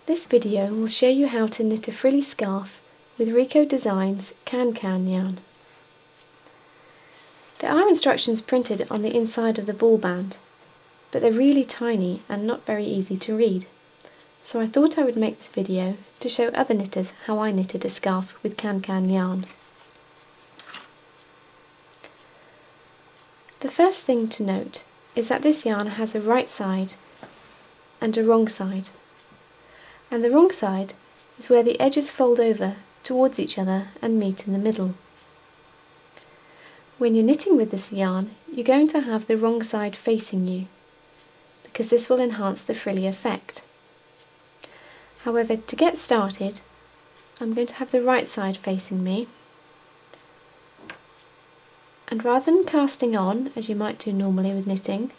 This video will show you how to knit a frilly scarf with Rico Design's Can Can yarn. There are instructions printed on the inside of the ball band, but they're really tiny and not very easy to read, so I thought I would make this video to show other knitters how I knitted a scarf with Can Can yarn. The first thing to note is that this yarn has a right side and a wrong side. And the wrong side is where the edges fold over towards each other and meet in the middle. When you're knitting with this yarn, you're going to have the wrong side facing you, because this will enhance the frilly effect. However, to get started, I'm going to have the right side facing me, and rather than casting on, as you might do normally with knitting,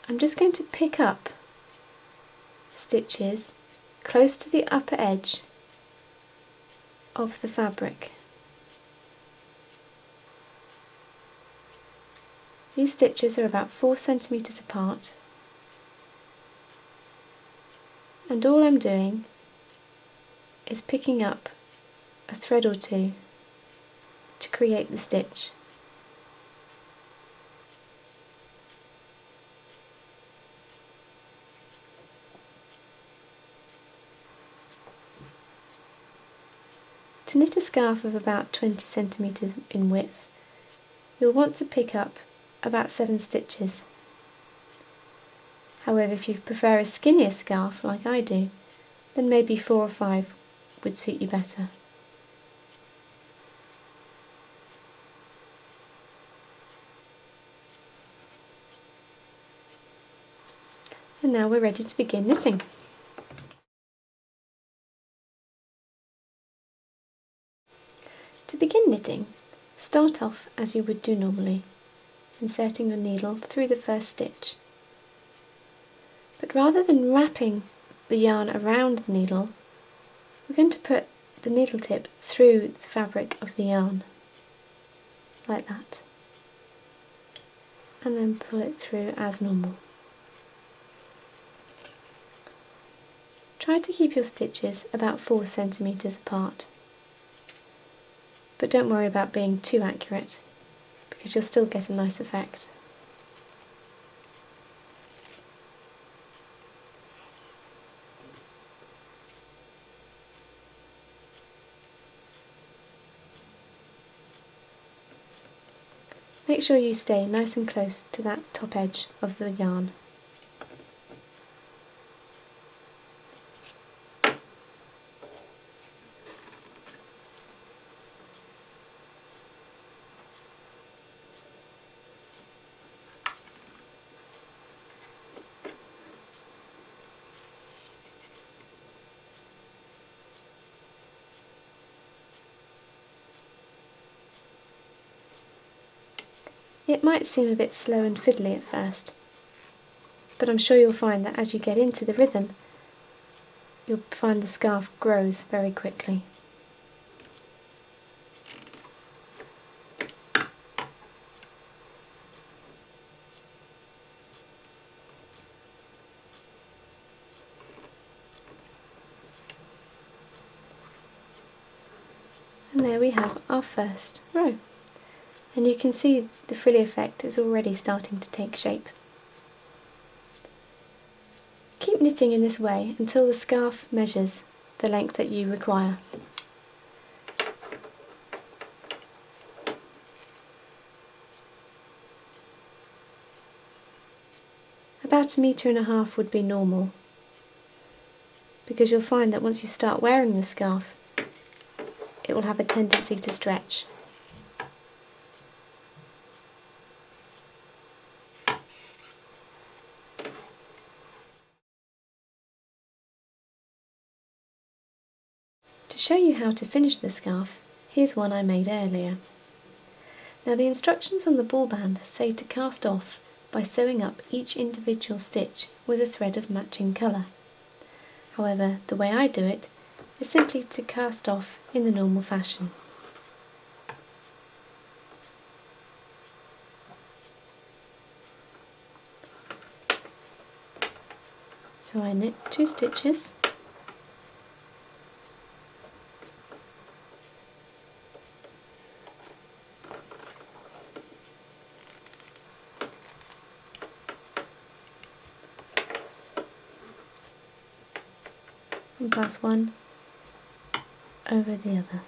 I'm just going to pick up stitches close to the upper edge of the fabric. These stitches are about 4 centimeters apart, and all I'm doing is picking up a thread or two to create the stitch. To knit a scarf of about 20 centimeters in width, you'll want to pick up about 7 stitches. However, if you prefer a skinnier scarf like I do, then maybe 4 or 5 would suit you better. And now we're ready to begin knitting. To begin knitting, start off as you would do normally, inserting your needle through the first stitch. But rather than wrapping the yarn around the needle, we're going to put the needle tip through the fabric of the yarn, like that, and then pull it through as normal. Try to keep your stitches about 4 centimeters apart. But don't worry about being too accurate, because you'll still get a nice effect. Make sure you stay nice and close to that top edge of the yarn. It might seem a bit slow and fiddly at first, but I'm sure you'll find that as you get into the rhythm, you'll find the scarf grows very quickly. And there we have our first row. And you can see the frilly effect is already starting to take shape. Keep knitting in this way until the scarf measures the length that you require. About 1.5 meters would be normal, because you'll find that once you start wearing the scarf, it will have a tendency to stretch. To show you how to finish the scarf, here's one I made earlier. Now the instructions on the ball band say to cast off by sewing up each individual stitch with a thread of matching colour. However, the way I do it is simply to cast off in the normal fashion. So I knit 2 stitches and pass one over the other.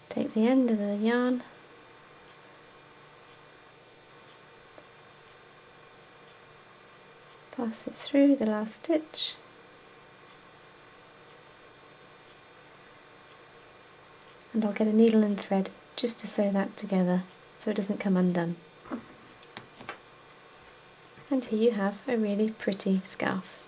Take the end of the yarn, pass it through the last stitch, and I'll get a needle and thread just to sew that together so it doesn't come undone. And here you have a really pretty scarf.